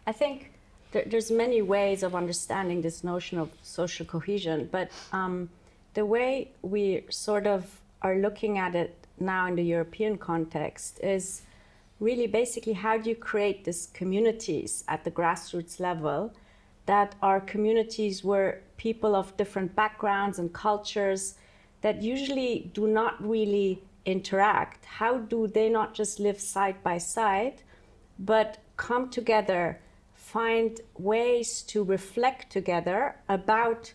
I think there's many ways of understanding this notion of social cohesion, but the way we sort of are looking at it now in the European context is really basically how do you create these communities at the grassroots level that are communities where people of different backgrounds and cultures that usually do not really interact, how do they not just live side by side, but come together, find ways to reflect together about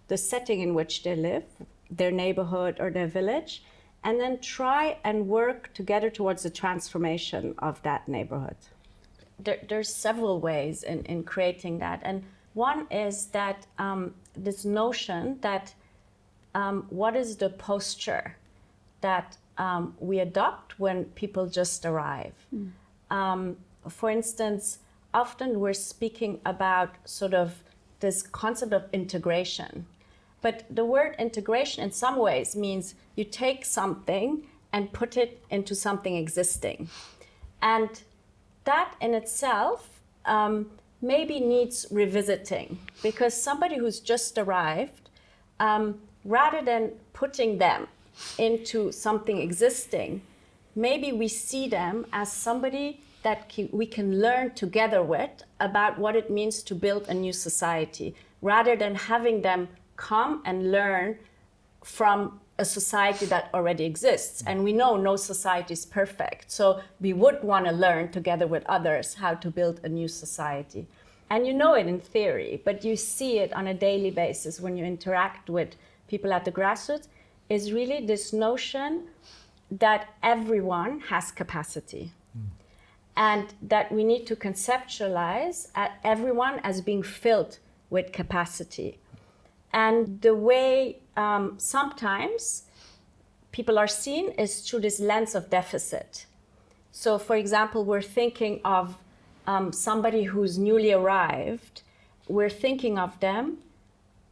the setting in which they live, their neighborhood or their village, and then try and work together towards the transformation of that neighborhood. There's several ways in creating that. And one is that this notion that what is the posture that we adopt when people just arrive. For instance, often we're speaking about sort of this concept of integration. But the word integration in some ways means you take something and put it into something existing. And that in itself maybe needs revisiting, because somebody who's just arrived, rather than putting them into something existing, maybe we see them as somebody that we can learn together with about what it means to build a new society, rather than having them come and learn from a society that already exists. And we know no society is perfect. So we would want to learn together with others how to build a new society. And you know it in theory, but you see it on a daily basis when you interact with people at the grassroots, is really this notion that everyone has capacity. And that we need to conceptualize everyone as being filled with capacity. And the way sometimes people are seen is through this lens of deficit. So for example, we're thinking of somebody who's newly arrived, we're thinking of them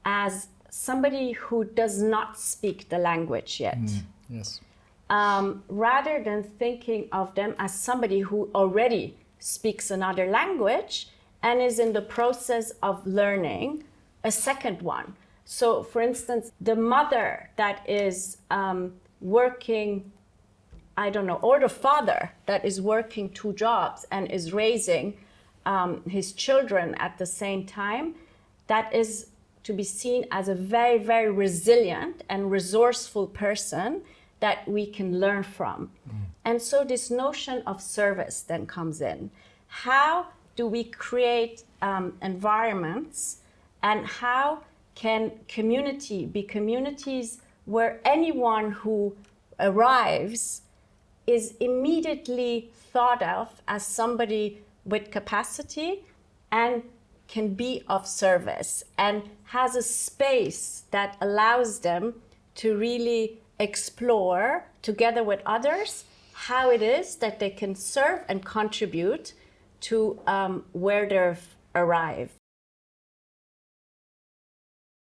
as somebody who does not speak the language yet. Yes. Rather than thinking of them as somebody who already speaks another language and is in the process of learning a second one. So for instance, the mother that is working, I don't know, or the father that is working 2 jobs and is raising his children at the same time, that is to be seen as a very, very resilient and resourceful person that we can learn from. And so this notion of service then comes in. How do we create environments, and how can community be communities where anyone who arrives is immediately thought of as somebody with capacity and can be of service and has a space that allows them to really explore together with others how it is that they can serve and contribute to where they've arrived.